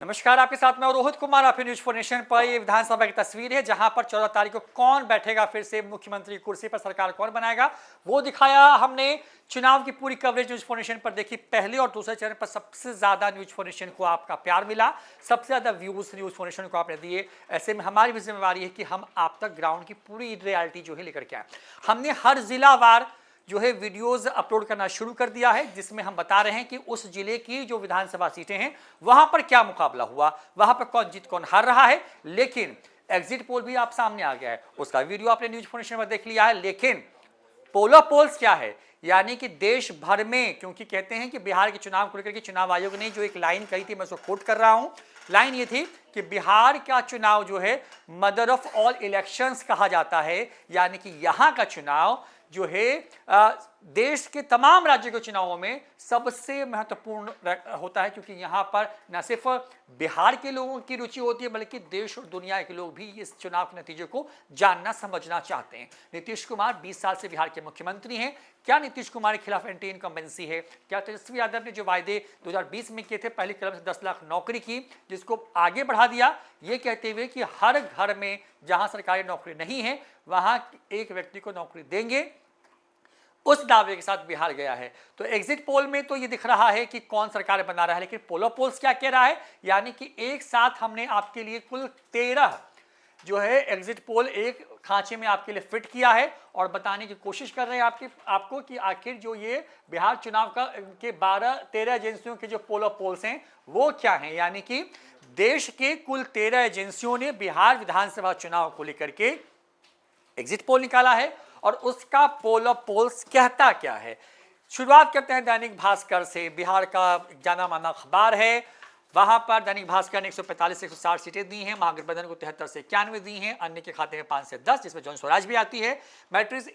नमस्कार, आपके साथ मैं रोहित कुमार। आप न्यूज फॉर नेशन पर ये विधानसभा की तस्वीर है जहां पर 14 तारीख को कौन बैठेगा फिर से मुख्यमंत्री कुर्सी पर, सरकार कौन बनाएगा वो दिखाया हमने। चुनाव की पूरी कवरेज न्यूज फॉर नेशन पर देखी। पहले और दूसरे चैनल पर सबसे ज्यादा न्यूज फॉर नेशन को आपका प्यार मिला, सबसे ज्यादा व्यूज न्यूज फॉर नेशन को आपने दिए। ऐसे में हमारी भी जिम्मेवारी है कि हम आप तक ग्राउंड की पूरी रियलिटी जो है लेकर के आए। हमने हर जिलावार जो है वीडियोस अपलोड करना शुरू कर दिया है, जिसमें हम बता रहे हैं कि उस जिले की जो विधानसभा सीटें हैं वहां पर क्या मुकाबला हुआ, वहां पर कौन जीत कौन हार रहा है। लेकिन एग्जिट पोल भी आप सामने आ गया है, उसका वीडियो आपने न्यूज फॉर में देख लिया है। लेकिन पोलो पोल्स क्या है, यानी कि देश भर में, क्योंकि कहते हैं कि बिहार के चुनाव को लेकर के चुनाव आयोग ने जो एक लाइन कही थी, मैं उसको कोट कर रहा हूं। लाइन ये थी कि बिहार का चुनाव जो है मदर ऑफ ऑल इलेक्शंस कहा जाता है, यानी कि यहां का चुनाव जो है देश के तमाम राज्यों के चुनावों में सबसे महत्वपूर्ण होता है, क्योंकि यहां पर न सिर्फ बिहार के लोगों की रुचि होती है बल्कि देश और दुनिया के लोग भी इस चुनाव के नतीजे को जानना समझना चाहते हैं। नीतीश कुमार 20 साल से बिहार के मुख्यमंत्री हैं। क्या नीतीश कुमार के खिलाफ एंटी इनकम्बेंसी है? क्या तेजस्वी यादव ने जो वायदे 2020 में किए थे, पहले कदम से 10 लाख नौकरी की, जिसको आगे बढ़ा दिया, ये कहते हुए कि हर घर में जहां सरकारी नौकरी नहीं है वहां एक व्यक्ति को नौकरी देंगे, उस दावे के साथ बिहार गया है। तो एग्जिट पोल में तो ये दिख रहा है कि कौन सरकार बना रहा है, लेकिन पोलो पोल्स क्या कह रहा है, यानी कि एक साथ हमने आपके लिए कुल 13 जो है एग्जिट पोल एक खांचे में आपके लिए फिट किया है और बताने की कोशिश कर रहे हैं आपको कि आखिर जो ये बिहार चुनाव का के 12-13 एजेंसियों के जो पोलो पोल्स हैं वो क्या हैं। यानी कि देश के कुल 13 एजेंसियों ने बिहार विधानसभा चुनाव को लेकर के एग्जिट पोल निकाला है और उसका पोलो पोल्स कहता क्या है। शुरुआत करते हैं दैनिक भास्कर से। बिहार का जाना माना अखबार है, वहां पर दैनिक भास्कर ने 145 से 160 सीटें दी हैं, महागठबंधन को 73 से 91 दी हैं, अन्य के खाते में 5 से 10, जिसमें जन स्वराज भी आती है। मैट्रिक्स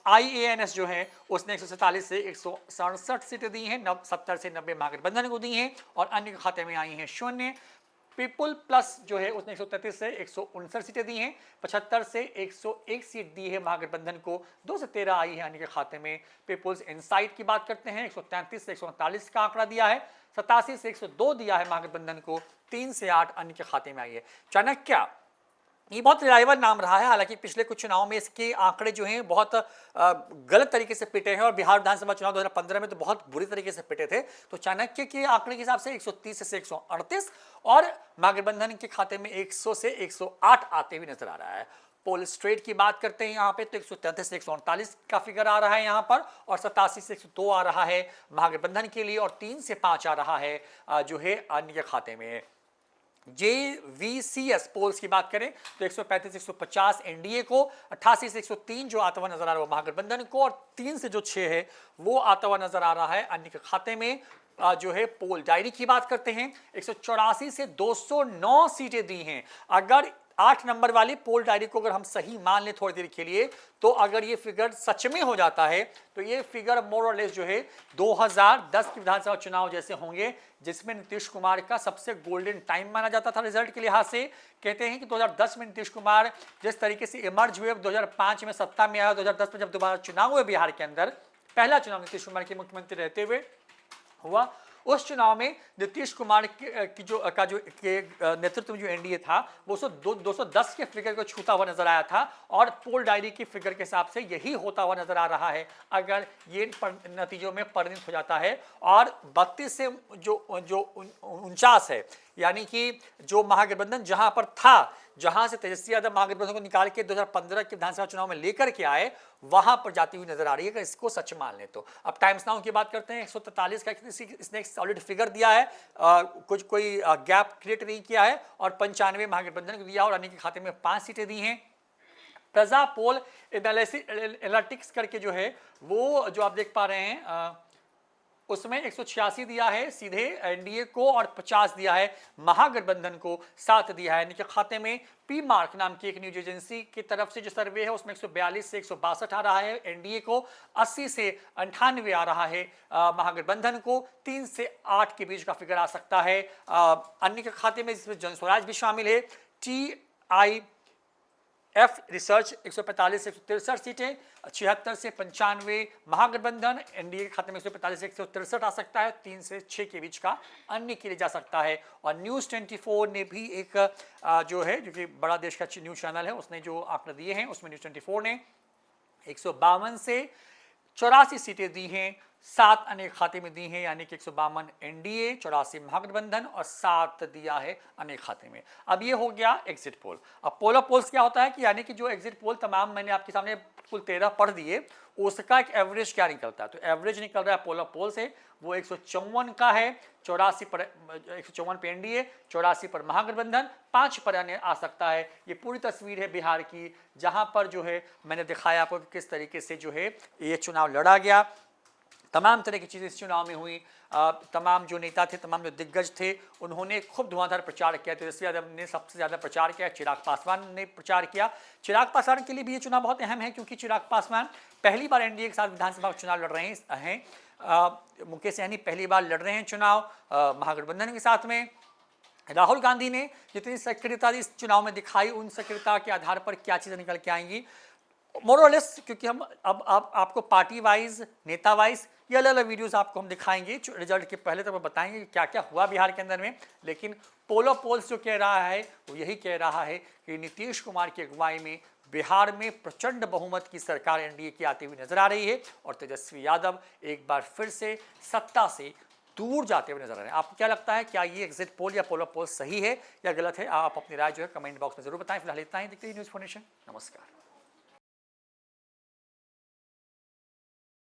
IANS जो है उसने 147 से 167 सीटें दी हैं, 70 से 90 महागठबंधन को दी हैं और अन्य के खाते में आई हैं 0। पीपुल प्लस जो है उसने 133 से 159 सीटें दी हैं, 75 से 101 सीट दी है महागठबंधन को, 2 से 13 आई है अन्य के खाते में। पीपुल्स इनसाइट की बात करते हैं, 133 से 139 का आंकड़ा दिया है, 87 से 102 दिया है महागठबंधन को, 3 से 8 अन्य के खाते में आई है। चाणक्य ये बहुत रिलायबल नाम रहा है, हालांकि पिछले कुछ चुनाव में इसके आंकड़े जो हैं बहुत गलत तरीके से पिटे हैं और बिहार विधानसभा चुनाव 2015 में तो बहुत बुरी तरीके से पिटे थे। तो चाणक्य के आंकड़े के हिसाब से 130 से 138 और महागठबंधन के खाते में 100 से 108 आते हुए नजर आ रहा है। पोल स्ट्रेट की बात करते हैं यहाँ पे तो 133 से 139 का फिगर आ रहा है यहाँ पर और 87 से 102 आ रहा है महागठबंधन के लिए और 3 से 5 आ रहा है जो है अन्य के खाते में। JVCS पोल्स की बात करें तो 135 से 150 एनडीए को, 88 से 103 जो आता हुआ नजर आ रहा है महागठबंधन को और 3 से जो 6 है वो आता हुआ नजर आ रहा है अन्य के खाते में। जो है पोल डायरी की बात करते हैं, 184 से 209 सीटें दी हैं। अगर 8 नंबर वाली पोल डायरी को अगर हम सही मान लें थोड़ी देर के लिए, तो अगर ये फिगर सच में हो जाता है तो ये फिगर मोर और लेस जो है 2010 के विधानसभा चुनाव जैसे होंगे, जिसमें नीतीश कुमार का सबसे गोल्डन टाइम माना जाता था रिजल्ट के लिहाज से। कहते हैं कि 2010 में नीतीश कुमार जिस तरीके से इमर्ज हुए, 2005 में सत्ता में आया, 2010 में जब दोबारा चुनाव हुए बिहार के अंदर, पहला चुनाव नीतीश कुमार के मुख्यमंत्री रहते हुए हुआ, उस चुनाव में नीतीश कुमार जो नेतृत्व में जो एनडीए था वो 210 के फिगर को छूता हुआ नजर आया था और पोल डायरी की फिगर के हिसाब से यही होता हुआ नजर आ रहा है अगर ये नतीजों में परिणत हो जाता है। और 32 से जो 49 है, यानी कि जो महागठबंधन जहां पर था, जहां से तेजस्वी यादव महागठबंधन को निकाल के 2015 के विधानसभा चुनाव में लेकर के आए, वहां पर जाती हुई नजर आ रही है अगर इसको सच मान ले तो। अब टाइम्स नाउ की बात करते हैं, 143 का इसने एक सॉलिड फिगर दिया है, कुछ कोई गैप क्रिएट नहीं किया है और 95 महागठबंधन को दिया और अन्य के खाते में 5 सीटें दी हैं। प्रजा पोल एनालिटिक्स करके जो है वो जो आप देख पा रहे हैं उसमें 186 दिया है सीधे एनडीए को और 50 दिया है महागठबंधन को, 7 दिया है इनके खाते में। पी मार्क नाम की एक न्यूज एजेंसी की तरफ से जो सर्वे है उसमें 142 से 162 आ रहा है एनडीए को, 80 से 98 आ रहा है महागठबंधन को, 3 से 8 के बीच का फिगर आ सकता है अन्य के खाते में, जिसमें जन स्वराज भी शामिल है। TIME एफ रिसर्च 145 से 163 सीटें, 76 से 95 महागठबंधन, एनडीए के खाते में 145 से 163 आ सकता है, 3 से 6 के बीच का अन्य के लिए जा सकता है। और न्यूज़ 24 ने भी एक जो है, जो कि बड़ा देश का न्यूज़ चैनल है, उसने जो आंकड़े दिए हैं उसमें न्यूज़ 24 ने 152 से 84 सीटें दी हैं, 7 अन्य खाते में दी हैं, यानी कि 152 एनडीए, 84 महागठबंधन और 7 दिया है अन्य खाते में। अब ये हो गया एग्जिट पोल। अब पोल ऑफ पोल्स क्या होता है कि यानी कि जो एग्जिट पोल तमाम मैंने आपके सामने कुल 13 पढ़ दिए, उसका एक एवरेज क्या निकलता है। तो एवरेज निकल रहा है पोल ऑफ पोल से, वो 154 का है, 84 पर 154 पे एनडीए, 84 पर महागठबंधन, 5 पर अन्य आ सकता है। ये पूरी तस्वीर है बिहार की, जहां पर जो है मैंने दिखाया आपको कि किस तरीके से जो है ये चुनाव लड़ा गया। तमाम तरह की चीज़ें इस चुनाव में हुई। तमाम जो नेता थे, तमाम जो दिग्गज थे, उन्होंने खूब धुआंधार प्रचार किया। तेजस्वी यादव ने सबसे ज़्यादा प्रचार किया, चिराग पासवान ने प्रचार किया। चिराग पासवान के लिए भी ये चुनाव बहुत अहम है, क्योंकि चिराग पासवान पहली बार एनडीए के साथ विधानसभा चुनाव लड़ रहे हैं। मुकेश सहनी पहली बार लड़ रहे हैं चुनाव महागठबंधन के साथ में। राहुल गांधी ने जितनी सक्रियता इस चुनाव में दिखाई, उन सक्रियता के आधार पर क्या चीज़ें निकल के आएंगी मोरलेस, क्योंकि हम अब आपको पार्टी वाइज, नेता वाइज ये अलग अलग वीडियोस आपको हम दिखाएंगे रिजल्ट के पहले, तो बताएंगे कि क्या क्या हुआ बिहार के अंदर में। लेकिन पोलो पोल्स जो कह रहा है वो यही कह रहा है कि नीतीश कुमार की अगुवाई में बिहार में प्रचंड बहुमत की सरकार एनडीए की आती हुई नजर आ रही है, और तेजस्वी यादव एक बार फिर से सत्ता से दूर जाते हुए नजर आ रहे हैं। आपको क्या लगता है, क्या ये एग्जिट पोल या पोलो पोल सही है या गलत है? आप अपनी राय जो है कमेंट बॉक्स में जरूर बताएं। फिलहाल इतना ही, देखते हैं न्यूज़ फोनेशन। नमस्कार।